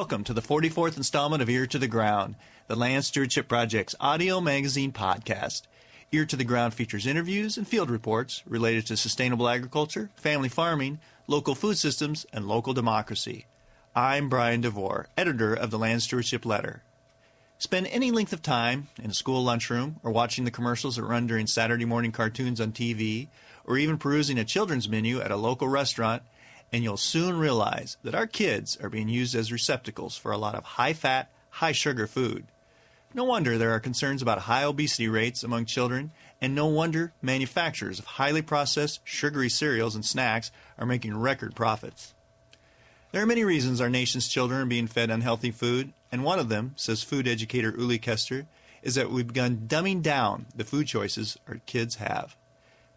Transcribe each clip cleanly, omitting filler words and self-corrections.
Welcome to the 44th installment of Ear to the Ground, the Land Stewardship Project's audio magazine podcast. Ear to the Ground features interviews and field reports related to sustainable agriculture, family farming, local food systems, and local democracy. I'm Brian DeVore, editor of the Land Stewardship Letter. Spend any length of time in a school lunchroom or watching the commercials that run during Saturday morning cartoons on TV, or even perusing a children's menu at a local restaurant, and you'll soon realize that our kids are being used as receptacles for a lot of high-fat, high-sugar food. No wonder there are concerns about high obesity rates among children, and no wonder manufacturers of highly processed, sugary cereals and snacks are making record profits. There are many reasons our nation's children are being fed unhealthy food, and one of them, says food educator Uli Kester, is that we've begun dumbing down the food choices our kids have.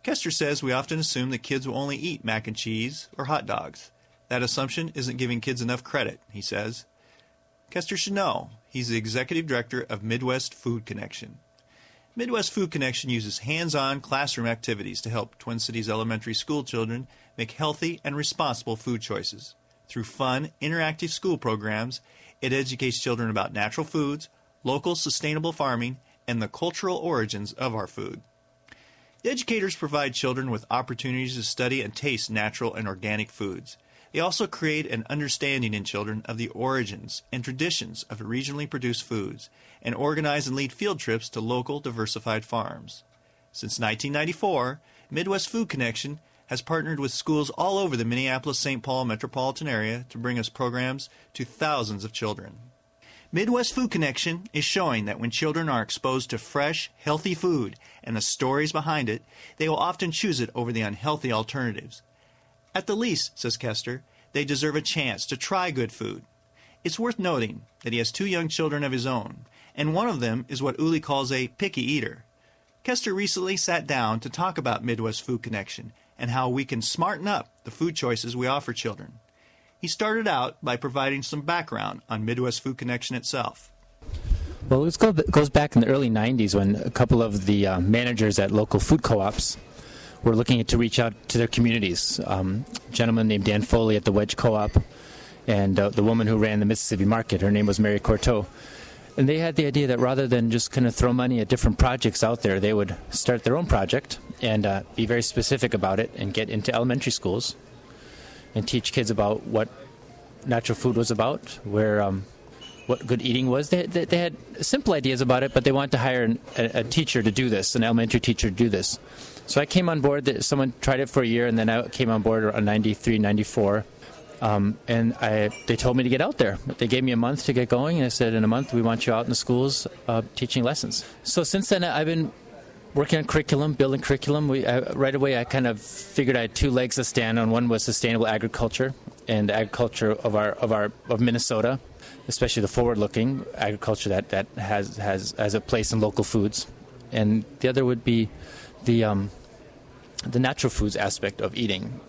Kester says we often assume that kids will only eat mac and cheese or hot dogs. That assumption isn't giving kids enough credit, he says. Kester should know. He's the executive director of Midwest Food Connection. Midwest Food Connection uses hands-on classroom activities to help Twin Cities elementary school children make healthy and responsible food choices. Through fun, interactive school programs, it educates children about natural foods, local sustainable farming, and the cultural origins of our food. The educators provide children with opportunities to study and taste natural and organic foods. They also create an understanding in children of the origins and traditions of regionally produced foods and organize and lead field trips to local diversified farms. Since 1994, Midwest Food Connection has partnered with schools all over the Minneapolis-St. Paul metropolitan area to bring us programs to thousands of children. Midwest Food Connection is showing that when children are exposed to fresh, healthy food and the stories behind it, they will often choose it over the unhealthy alternatives. At the least, says Kester, they deserve a chance to try good food. It's worth noting that he has 2 young children of his own, and one of them is what Uli calls a picky eater. Kester recently sat down to talk about Midwest Food Connection and how we can smarten up the food choices we offer children. He started out by providing some background on Midwest Food Connection itself. Well, it goes back in the early 90s when a couple of the managers at local food co-ops were looking to reach out to their communities. A gentleman named Dan Foley at the Wedge Co-op and the woman who ran the Mississippi Market, her name was Mary Courteau. And they had the idea that rather than just kind of throw money at different projects out there, they would start their own project and be very specific about it and get into elementary schools and teach kids about what natural food was about, what good eating was. They had simple ideas about it, but they wanted to hire a teacher to do this, an elementary teacher to do this. So I came on board. Someone tried it for a year, and then I came on board around 93, 94. They told me to get out there. They gave me a month to get going, and I said, in a month, we want you out in the schools teaching lessons. So since then, I've been working on curriculum, building curriculum. Right away, I kind of figured I had 2 legs to stand on. One was sustainable agriculture and the agriculture of Minnesota, especially the forward-looking agriculture that has a place in local foods. And the other would be the natural foods aspect of eating.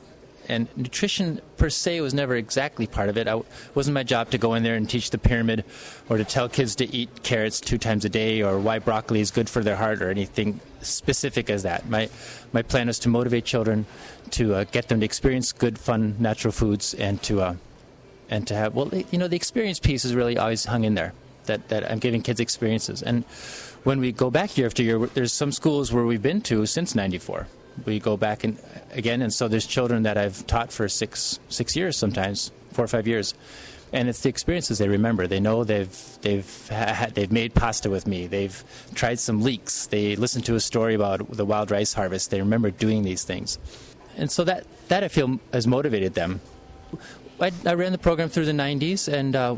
And nutrition per se was never exactly part of it. It wasn't my job to go in there and teach the pyramid or to tell kids to eat carrots 2 times a day or why broccoli is good for their heart or anything specific as that. My plan was to motivate children to get them to experience good, fun, natural foods and to have, the experience piece is really always hung in there, that I'm giving kids experiences. And when we go back year after year, there's some schools where we've been to since 94. We go back again, and so there's children that I've taught for 6 years sometimes, 4 or 5 years, and it's the experiences they remember. They know they've made pasta with me. They've tried some leeks. They listened to a story about the wild rice harvest. They remember doing these things, and so that I feel has motivated them. I ran the program through the 90s, and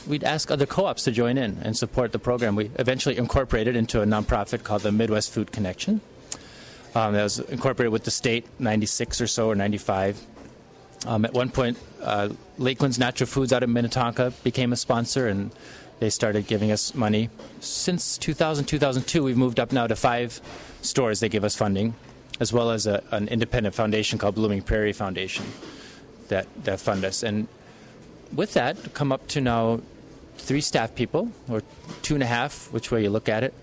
we'd ask other co-ops to join in and support the program. We eventually incorporated into a nonprofit called the Midwest Food Connection. That was incorporated with the state 96 or so, or 95. At one point, Lakeland's Natural Foods out of Minnetonka became a sponsor, and they started giving us money. Since 2000, 2002, we've moved up now to 5 stores that give us funding, as well as an independent foundation called Blooming Prairie Foundation that fund us. And with that, come up to now 3 staff people, or 2.5, which way you look at it.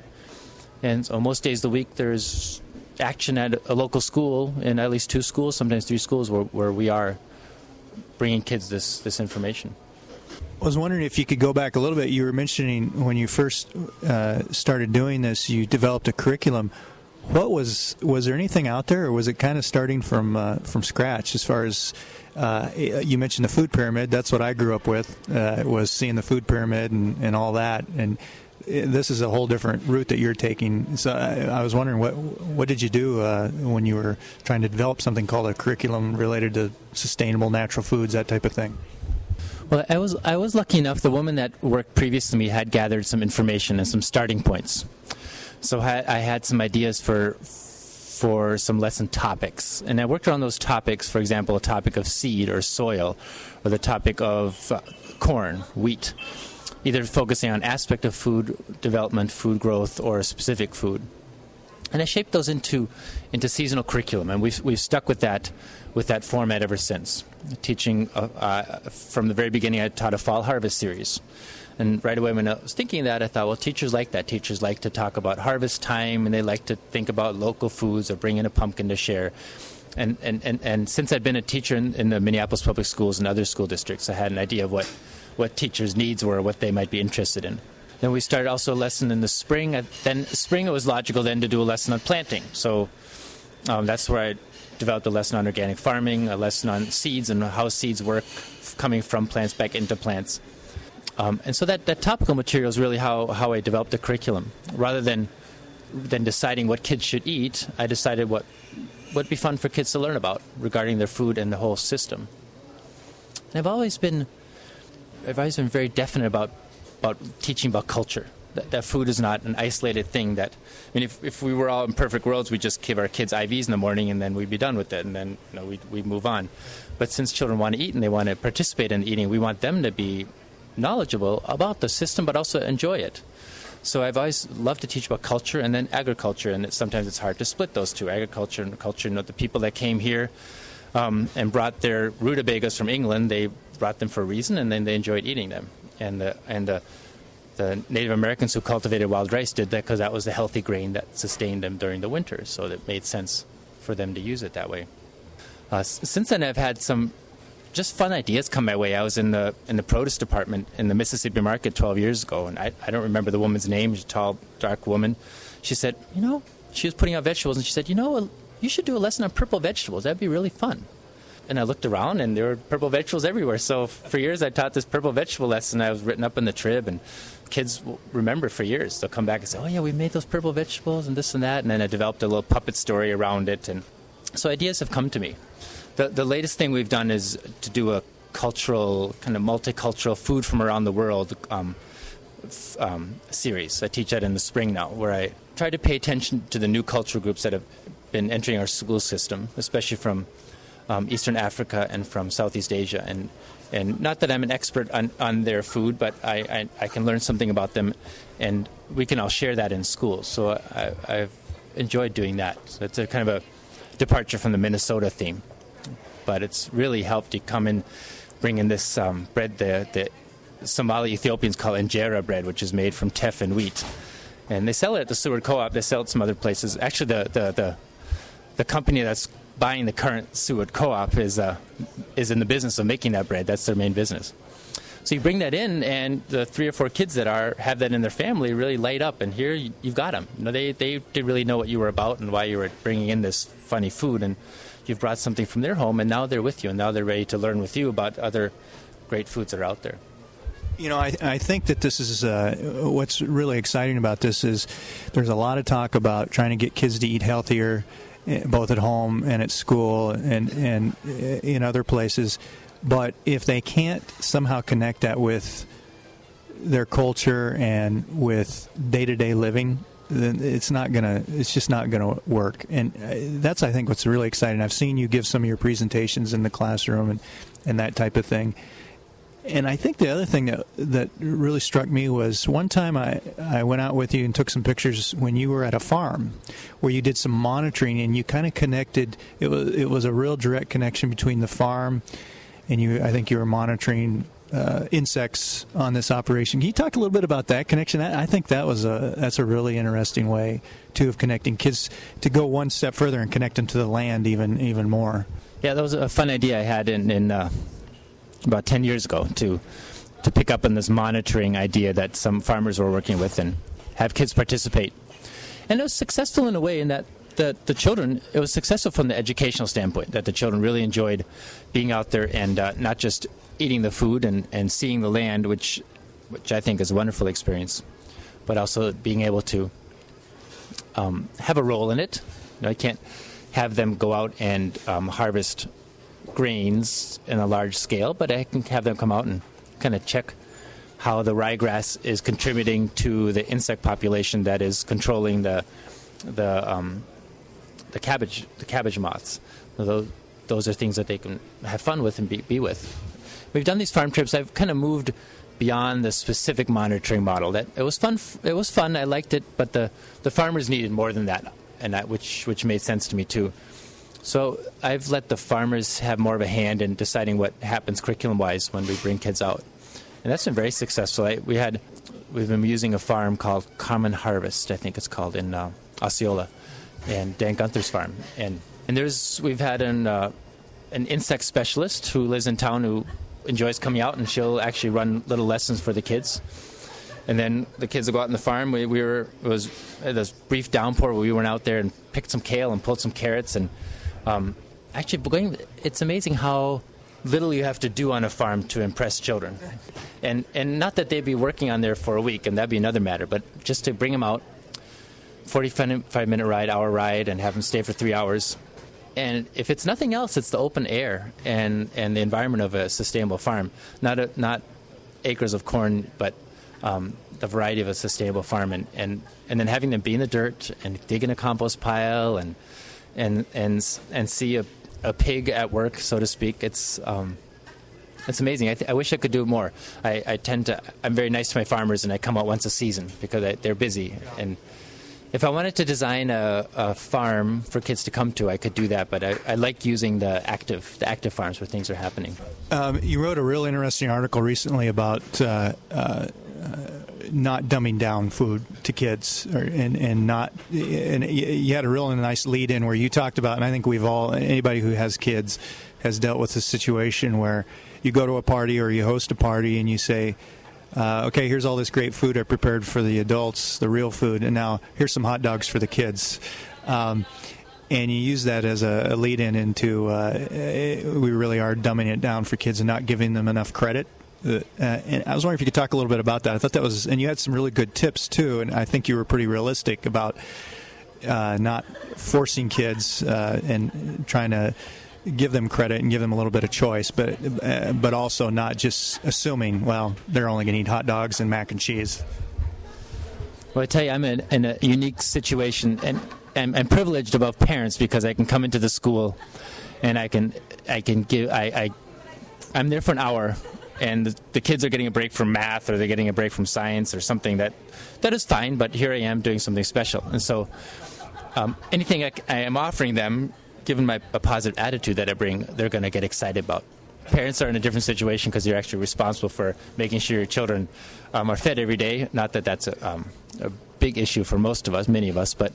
And so most days of the week, there's action at a local school, in at least 2 schools, sometimes 3 schools, where we are bringing kids this information. was wondering if you could go back a little bit. You were mentioning when you first started doing this, you developed a curriculum. What was there anything out there, or was it kind of starting from scratch? As far as you mentioned the food pyramid, that's what I grew up with. Was seeing the food pyramid and all that, and this is a whole different route that you're taking. So I was wondering what did you do when you were trying to develop something called a curriculum related to sustainable natural foods, that type of thing? Well, I was lucky enough. The woman that worked previous to me had gathered some information and some starting points. So I had some ideas for some lesson topics, and I worked around those topics. For example, a topic of seed or soil, or the topic of corn, wheat, either focusing on aspect of food development, food growth, or a specific food. And I shaped those into seasonal curriculum, and we've stuck with that format ever since. Teaching from the very beginning, I taught a fall harvest series. And right away when I was thinking that, I thought, well, teachers like that. Teachers like to talk about harvest time, and they like to think about local foods or bring in a pumpkin to share. And since I'd been a teacher in the Minneapolis Public Schools and other school districts, I had an idea of what teachers' needs were, what they might be interested in. Then we started also a lesson in the spring. Then spring, it was logical then to do a lesson on planting. So that's where I developed a lesson on organic farming, a lesson on seeds and how seeds work coming from plants back into plants. And so that topical material is really how I developed the curriculum. Rather than deciding what kids should eat, I decided what would be fun for kids to learn about regarding their food and the whole system. And I've always been very definite about teaching about culture. That food is not an isolated thing. If we were all in perfect worlds, we'd just give our kids IVs in the morning and then we'd be done with it, and then we'd move on. But since children want to eat and they want to participate in eating, we want them to be knowledgeable about the system, but also enjoy it. So I've always loved to teach about culture and then agriculture, and sometimes it's hard to split those two, agriculture and culture. The people that came here and brought their rutabagas from England, they brought them for a reason, and then they enjoyed eating them. And the Native Americans who cultivated wild rice did that because that was the healthy grain that sustained them during the winter, so it made sense for them to use it that way. Since then, I've had some just fun ideas come my way. I was in the produce department in the Mississippi market 12 years ago, and I don't remember the woman's name. She's a tall, dark woman. She said, she was putting out vegetables, and she said, you should do a lesson on purple vegetables. That'd be really fun. And I looked around, and there were purple vegetables everywhere. So for years, I taught this purple vegetable lesson. I was written up in the Trib, and kids will remember for years. They'll come back and say, oh, yeah, we made those purple vegetables and this and that. And then I developed a little puppet story around it. And so ideas have come to me. The latest thing we've done is to do a cultural, kind of multicultural food from around the world series. I teach that in the spring now, where I try to pay attention to the new cultural groups that have been entering our school system, especially from Eastern Africa and from Southeast Asia. And not that I'm an expert on their food, but I can learn something about them, and we can all share that in schools. So I've enjoyed doing that. So it's a kind of a departure from the Minnesota theme. But it's really helped to come in, bring in this bread the Somali Ethiopians call injera bread, which is made from teff and wheat. And they sell it at the Seward Co-op. They sell it some other places. Actually, the company that's buying the current Seward Co-op is in the business of making that bread. That's their main business. So you bring that in, and the 3 or 4 kids that have that in their family really light up. And here you've got them. They didn't really know what you were about and why you were bringing in this funny food. And you've brought something from their home, and now they're with you, and now they're ready to learn with you about other great foods that are out there. I think that this is what's really exciting about this is there's a lot of talk about trying to get kids to eat healthier, both at home and at school and in other places. But if they can't somehow connect that with their culture and with day-to-day living, then it's just not gonna work. And that's, I think, what's really exciting. I've seen you give some of your presentations in the classroom and that type of thing. And I think the other thing that really struck me was one time I went out with you and took some pictures when you were at a farm where you did some monitoring, and you kind of connected. It was a real direct connection between the farm and I think you were monitoring insects on this operation. Can you talk a little bit about that connection? I think that's a really interesting way too of connecting kids to go one step further and connect them to the land even more. Yeah, that was a fun idea I had in about 10 years ago to to pick up on this monitoring idea that some farmers were working with and have kids participate. And it was successful in a way in that the children, it was successful from the educational standpoint, that the children really enjoyed being out there and not just eating the food and seeing the land, which I think is a wonderful experience, but also being able to have a role in it. I can't have them go out and harvest grains in a large scale, but I can have them come out and kind of check how the ryegrass is contributing to the insect population that is controlling the cabbage moths. Those are things that they can have fun with and be with. We've done these farm trips. I've kind of moved beyond the specific monitoring model. That it was fun. I liked it, but the farmers needed more than that, and that which made sense to me too. So I've let the farmers have more of a hand in deciding what happens curriculum-wise when we bring kids out, and that's been very successful. We've been using a farm called Common Harvest, I think it's called, in Osceola, and Dan Gunther's farm, and we've had an insect specialist who lives in town who enjoys coming out, and she'll actually run little lessons for the kids. And then the kids will go out on the farm. It was this brief downpour where we went out there and picked some kale and pulled some carrots. And it's amazing how little you have to do on a farm to impress children. And not that they'd be working on there for a week, and that'd be another matter, but just to bring them out, 45-minute ride, hour ride, and have them stay for 3 hours. And if it's nothing else, it's the open air and the environment of a sustainable farm. Not acres of corn, but the variety of a sustainable farm. And then having them be in the dirt and dig in a compost pile and see a pig at work, so to speak. It's amazing. I wish I could do more. I'm very nice to my farmers, and I come out once a season because they're busy. And if I wanted to design a farm for kids to come to, I could do that, but I like using the active farms where things are happening. You wrote a real interesting article recently about not dumbing down food to kids, and you had a real nice lead in where you talked about, and I think anybody who has kids has dealt with a situation where you go to a party or you host a party and you say, okay, here's all this great food I prepared for the adults, the real food, and now here's some hot dogs for the kids. And you use that as a lead-in into we really are dumbing it down for kids and not giving them enough credit. And I was wondering if you could talk a little bit about that. I thought that was, and you had some really good tips too, and I think you were pretty realistic about not forcing kids and trying to give them credit and give them a little bit of choice, but also not just assuming, well, they're only going to eat hot dogs and mac and cheese. Well, I tell you, I'm in a unique situation, and I'm privileged above parents because I can come into the school and I'm there for an hour, and the kids are getting a break from math, or they're getting a break from science or something that is fine, but here I am doing something special. And so anything I am offering them, given a positive attitude that I bring, they're going to get excited about. Parents are in a different situation because you're actually responsible for making sure your children are fed every day. Not that that's a big issue for most of us, many of us, but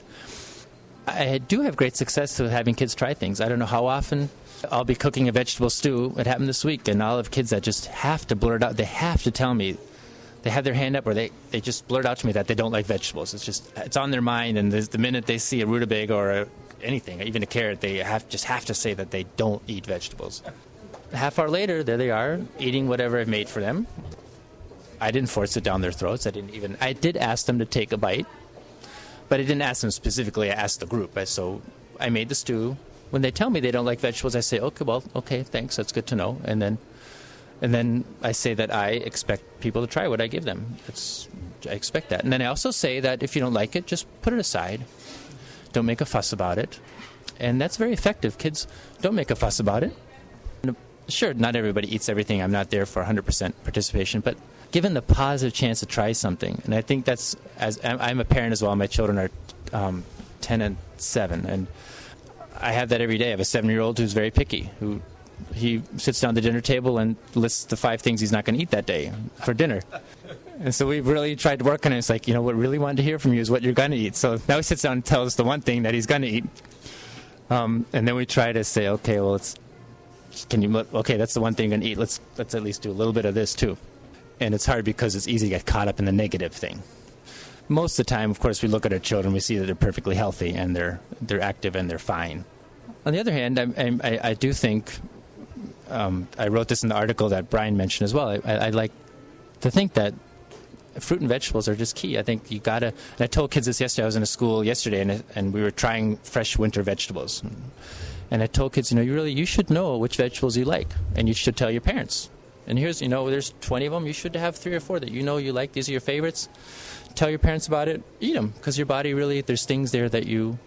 I do have great success with having kids try things. I don't know how often I'll be cooking a vegetable stew. It happened this week, and I'll have kids that just have to blurt out. They have to tell me. They have their hand up, or they just blurt out to me that they don't like vegetables. It's on their mind, and the minute they see a rutabaga or anything, even a carrot, they just have to say that they don't eat vegetables. A half hour later, there they are, eating whatever I've made for them. I didn't force it down their throats. I did ask them to take a bite, but I didn't ask them specifically. I asked the group. So I made the stew. When they tell me they don't like vegetables, I say, okay, thanks, that's good to know. And then I say that I expect people to try what I give them. I expect that. And then I also say that if you don't like it, just put it aside. Don't make a fuss about it. And that's very effective. Kids, don't make a fuss about it. Sure, not everybody eats everything. I'm not there for 100% participation, but given the positive chance to try something, and I think that's, as I'm a parent as well, my children are 10 and 7, and I have that every day. I have a 7-year-old who's very picky, he sits down at the dinner table and lists the 5 things he's not going to eat that day for dinner. And so we've really tried to work on it. It's like, what we really wanted to hear from you is what you're going to eat. So now he sits down and tells us the one thing that he's going to eat. And then we try to say, okay, well, that's the one thing you're going to eat. Let's at least do a little bit of this too. And it's hard because it's easy to get caught up in the negative thing. Most of the time, of course, we look at our children, we see that they're perfectly healthy and they're active and they're fine. On the other hand, I do think, I wrote this in the article that Brian mentioned as well, I like to think that fruit and vegetables are just key. I think you gotta, and I told kids this yesterday, I was in a school yesterday and we were trying fresh winter vegetables. And I told kids, you should know which vegetables you like, and you should tell your parents. And here's, there's 20 of them, you should have 3 or 4 that you like, these are your favorites. Tell your parents about it, eat them, because your body really, there's things there that you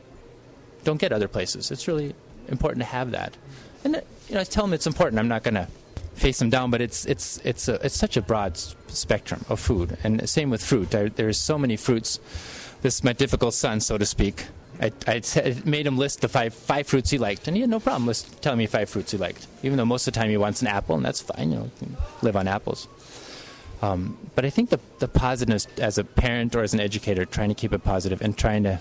don't get other places. It's really important to have that. And I tell them it's important. I'm not going to face them down, but it's such a broad spectrum of food. And same with fruit. There's so many fruits. This is my difficult son, so to speak. I made him list the five fruits he liked, and he had no problem telling me 5 fruits he liked, even though most of the time he wants an apple, and that's fine. You can live on apples. But I think the positiveness as a parent or as an educator, trying to keep it positive and trying to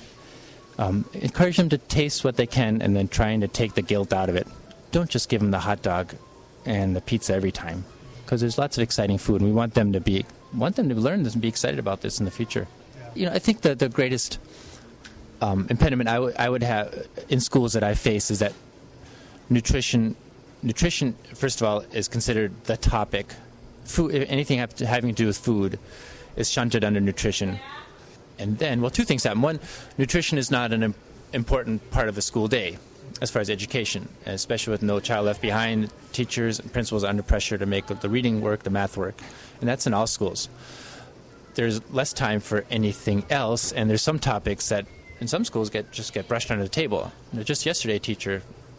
encourage them to taste what they can, and then trying to take the guilt out of it. Don't just give them the hot dog and the pizza every time, because there's lots of exciting food, and we want them to learn this and be excited about this in the future. I think that the greatest impediment I would have in schools that I face is that nutrition, first of all, is considered the topic. Food, anything having to do with food, is shunted under nutrition. And then, 2 things happen. One, nutrition is not an important part of the school day as far as education, especially with No Child Left Behind. Teachers and principals are under pressure to make the reading work, the math work, and that's in all schools. There's less time for anything else, and there's some topics that in some schools just get brushed under the table. Just yesterday,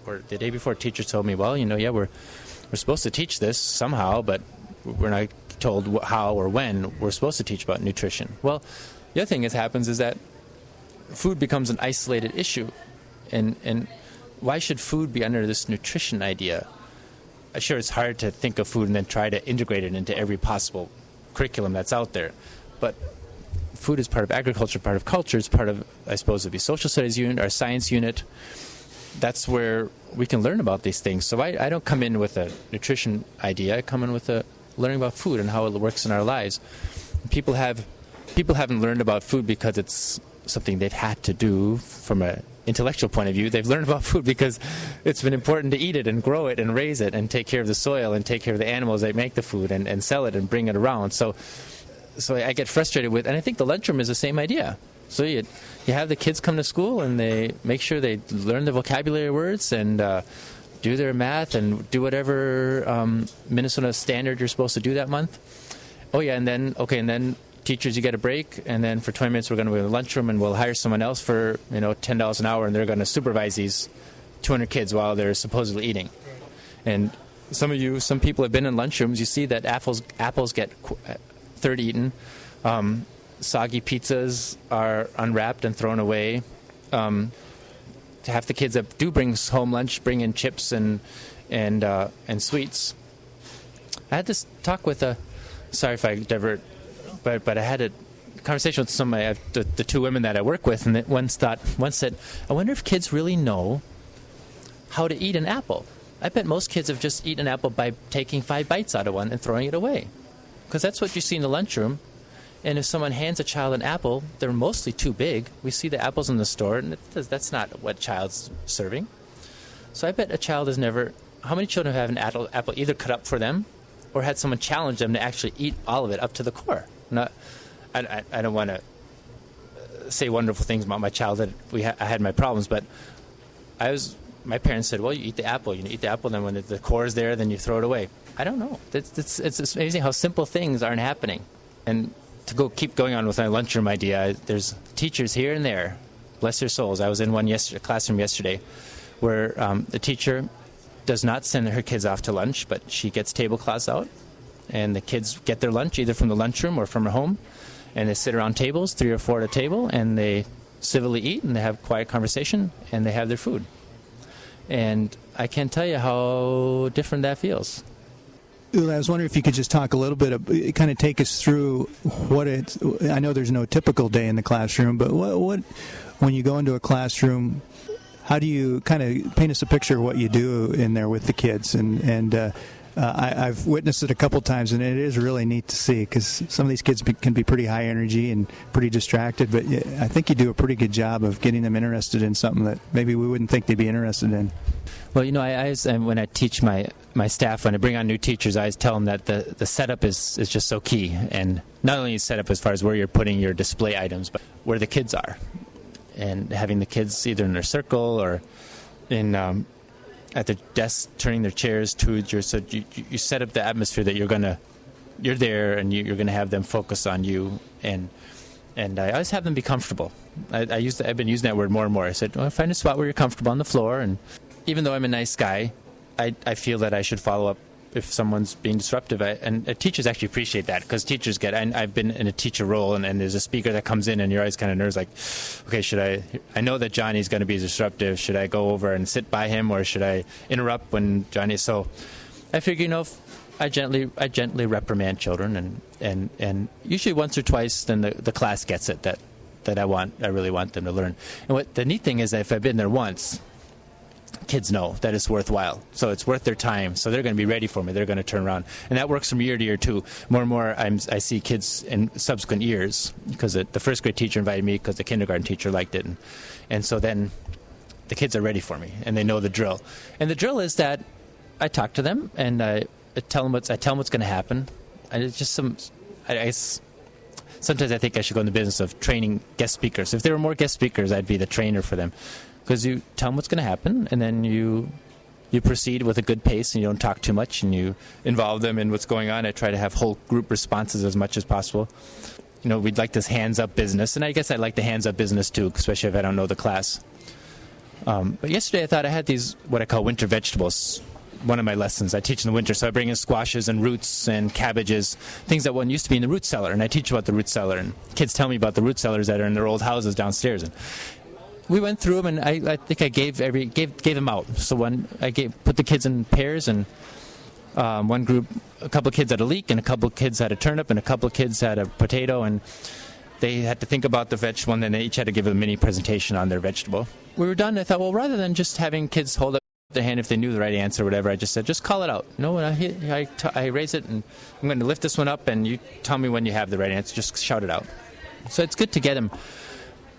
or the day before, a teacher told me, we're supposed to teach this somehow, but we're not told how or when we're supposed to teach about nutrition. Well, the other thing that happens is that food becomes an isolated issue. And why should food be under this nutrition idea? Sure, it's hard to think of food and then try to integrate it into every possible curriculum that's out there. But food is part of agriculture, part of culture. It's part of, I suppose, the social studies unit, our science unit. That's where we can learn about these things. So I don't come in with a nutrition idea. I come in with learning about food and how it works in our lives. People haven't learned about food because it's something they've had to do from an intellectual point of view. They've learned about food because it's been important to eat it and grow it and raise it and take care of the soil and take care of the animals that make the food and sell it and bring it around. So I get frustrated with, and I think the lunchroom is the same idea. So you have the kids come to school and they make sure they learn the vocabulary words and do their math and do whatever Minnesota standard you're supposed to do that month. And then teachers, you get a break, and then for 20 minutes we're going to go to the lunchroom and we'll hire someone else for $10 an hour, and they're going to supervise these 200 kids while they're supposedly eating. And some people have been in lunchrooms. You see that apples get third eaten. Soggy pizzas are unwrapped and thrown away. Half the kids that do bring home lunch bring in chips and sweets. I had this talk with sorry if I divert, but I had a conversation with some of the 2 women that I work with, and one said, I wonder if kids really know how to eat an apple. I bet most kids have just eaten an apple by taking 5 bites out of one and throwing it away, because that's what you see in the lunchroom. And if someone hands a child an apple, they're mostly too big. We see the apples in the store, and that's not what child's serving. So I bet a child has never... How many children have an apple either cut up for them or had someone challenge them to actually eat all of it up to the core? I don't want to say wonderful things about my childhood. I had my problems, but my parents said, you eat the apple. You eat the apple, then when the core is there, then you throw it away. I don't know. It's amazing how simple things aren't happening. And to keep going on with my lunchroom idea, there's teachers here and there, bless their souls. I was in one classroom yesterday where the teacher does not send her kids off to lunch, but she gets tablecloths out, and the kids get their lunch either from the lunchroom or from her home, and they sit around tables, 3 or 4 at a table, and they civilly eat, and they have quiet conversation, and they have their food. And I can't tell you how different that feels. Ula, I was wondering if you could just talk a little bit, kind of take us through I know there's no typical day in the classroom, but what when you go into a classroom, how do you kind of paint us a picture of what you do in there with the kids? And I've witnessed it a couple times, and it is really neat to see because some of these kids can be pretty high energy and pretty distracted. But I think you do a pretty good job of getting them interested in something that maybe we wouldn't think they'd be interested in. Well, when I teach my staff, when I bring on new teachers, I always tell them that the setup is just so key. And not only setup as far as where you're putting your display items, but where the kids are. And having the kids either in their circle or in at their desk, turning their chairs towards you. So you set up the atmosphere that you're there and you're going to have them focus on you. And I always have them be comfortable. I've been using that word more and more. I said, find a spot where you're comfortable on the floor. And even though I'm a nice guy, I feel that I should follow up if someone's being disruptive. And teachers actually appreciate that because teachers I've been in a teacher role and there's a speaker that comes in and you're always kind of nervous like, okay, I know that Johnny's going to be disruptive. Should I go over and sit by him or should I interrupt when Johnny? So I figure, I gently reprimand children and usually once or twice then the class gets it that I really want them to learn. And what the neat thing is that if I've been there once, kids know that it's worthwhile. So it's worth their time. So they're going to be ready for me. They're going to turn around. And that works from year to year, too. More and more, I see kids in subsequent years because the first grade teacher invited me because the kindergarten teacher liked it. And so then the kids are ready for me, and they know the drill. And the drill is that I talk to them, and I tell them what's going to happen. And it's just sometimes I think I should go in the business of training guest speakers. If there were more guest speakers, I'd be the trainer for them. Because you tell them what's going to happen, and then you proceed with a good pace, and you don't talk too much, and you involve them in what's going on. I try to have whole group responses as much as possible. We'd like this hands-up business, and I guess I like the hands-up business too, especially if I don't know the class. But yesterday I thought I had these, what I call winter vegetables. One of my lessons, I teach in the winter, so I bring in squashes and roots and cabbages, things that one used to be in the root cellar, and I teach about the root cellar, and kids tell me about the root cellars that are in their old houses downstairs. And we went through them, and I think I gave them out. So put the kids in pairs, and one group, a couple of kids had a leek, and a couple of kids had a turnip, and a couple of kids had a potato, and they had to think about the vegetable, and then they each had to give a mini presentation on their vegetable. We were done. I thought, well, rather than just having kids hold up their hand if they knew the right answer or whatever, I just said, just call it out. I raise it, and I'm going to lift this one up, and you tell me when you have the right answer. Just shout it out. So it's good to get them.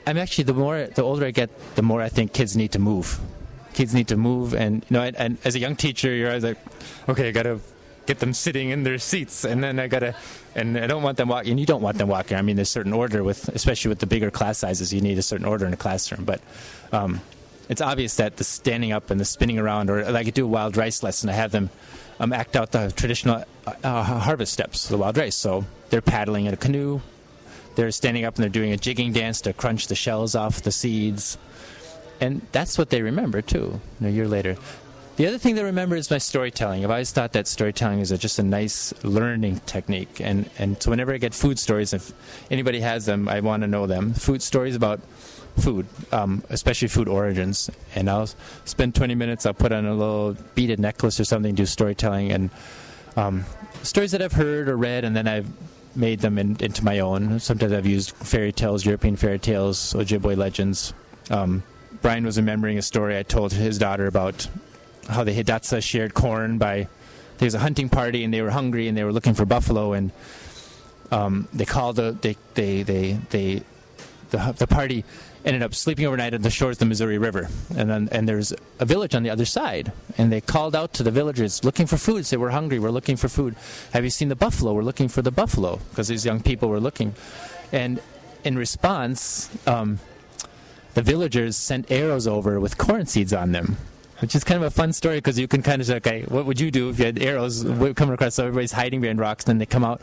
I'm actually, the older I get, the more I think kids need to move. Kids need to move, and and as a young teacher, you're always like, okay, I got to get them sitting in their seats, and then I don't want them walking, and you don't want them walking. I mean, there's certain order especially with the bigger class sizes, you need a certain order in a classroom, but it's obvious that the standing up and the spinning around, or like I do a wild rice lesson, I have them act out the traditional harvest steps of the wild rice. So they're paddling in a canoe, they're standing up and they're doing a jigging dance to crunch the shells off the seeds. And that's what they remember, too, a year later. The other thing they remember is my storytelling. I've always thought that storytelling is just a nice learning technique. And so whenever I get food stories, if anybody has them, I want to know them. Food stories about food, especially food origins. And I'll spend 20 minutes, I'll put on a little beaded necklace or something, do storytelling. And stories that I've heard or read, and then I've made them into my own. Sometimes I've used fairy tales, European fairy tales, Ojibwe legends. Brian was remembering a story I told his daughter about how the Hidatsa shared corn there was a hunting party, and they were hungry, and they were looking for buffalo, and they called the party ended up sleeping overnight on the shores of the Missouri River, and there's a village on the other side, and they called out to the villagers looking for food, say, we're hungry, we're looking for food. Have you seen the buffalo? We're looking for the buffalo, because these young people were looking. And in response, the villagers sent arrows over with corn seeds on them, which is kind of a fun story, because you can kind of say, okay, what would you do if you had arrows coming across? So everybody's hiding behind rocks, and then they come out.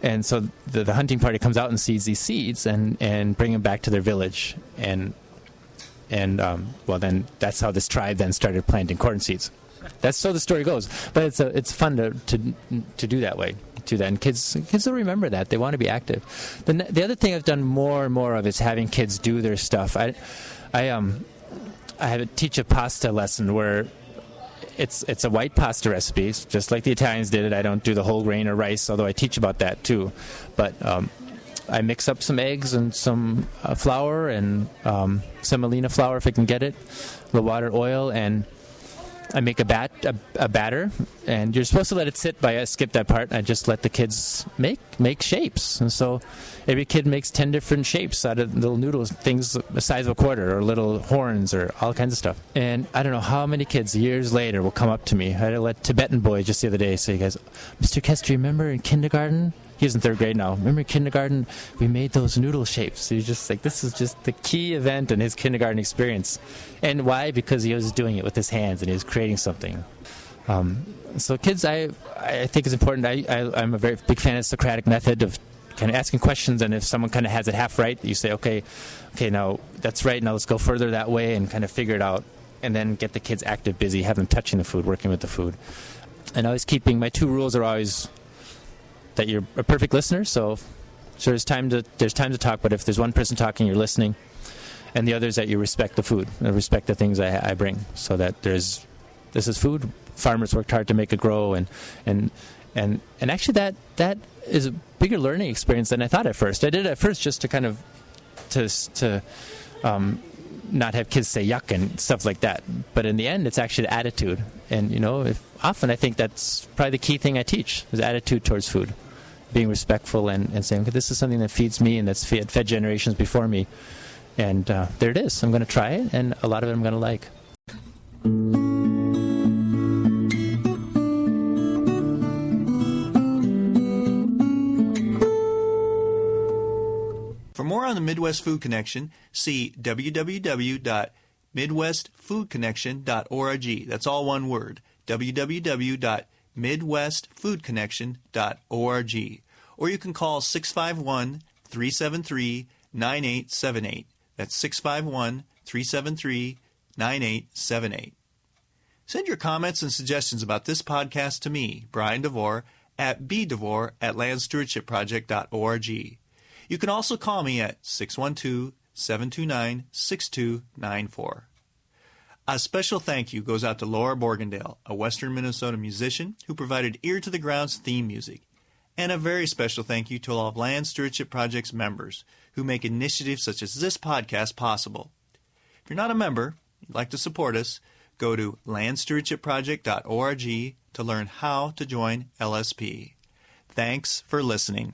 And so the hunting party comes out and sees these seeds and bring them back to their village. And then that's how this tribe then started planting corn seeds. That's so the story goes. But it's fun to do that way. Do that, and kids will remember that. They want to be active. The other thing I've done more and more of is having kids do their stuff. I teach a pasta lesson where it's a white pasta recipe, just like the Italians did it. I don't do the whole grain or rice, although I teach about that too. But I mix up some eggs and some flour and semolina flour if I can get it, a little water, oil, and I make a batter, and you're supposed to let it sit. I skip that part. I just let the kids make shapes, and so every kid makes 10 different shapes out of little noodles, things the size of a quarter, or little horns, or all kinds of stuff. And I don't know how many kids years later will come up to me. I had a Tibetan boy just the other day say, "Guys, Mr. Kester, remember in kindergarten?" He's in 3rd grade now. "Remember in kindergarten, we made those noodle shapes." He's just like, this is just the key event in his kindergarten experience. And why? Because he was doing it with his hands and he was creating something. So kids, I think it's important. I'm a very big fan of the Socratic method of kind of asking questions, and if someone kind of has it half right, you say, okay, now that's right, now let's go further that way and kind of figure it out, and then get the kids active, busy, have them touching the food, working with the food. And always keeping, my 2 rules are always that you're a perfect listener, so there's time to talk, but if there's one person talking, you're listening, and the other is that you respect the food, and respect the things I bring, so that this is food. Farmers worked hard to make it grow, and actually that is a bigger learning experience than I thought at first. I did it at first just to kind of to not have kids say yuck and stuff like that. But in the end, it's actually the attitude. And, often I think that's probably the key thing I teach is attitude towards food. Being respectful and saying, okay, this is something that feeds me and that's fed generations before me. And there it is. I'm going to try it, and a lot of it I'm going to like. For more on the Midwest Food Connection, see www.midwestfoodconnection.org. That's all one word, www.midwestfoodconnection.org. Or you can call 651-373-9878. That's 651-373-9878. Send your comments and suggestions about this podcast to me, Brian DeVore, at bdevore@landstewardshipproject.org. You can also call me at 612-729-6294. A special thank you goes out to Laura Borgendale, a Western Minnesota musician who provided Ear to the Ground's theme music. And a very special thank you to all of Land Stewardship Project's members who make initiatives such as this podcast possible. If you're not a member, you'd like to support us, go to landstewardshipproject.org to learn how to join LSP. Thanks for listening.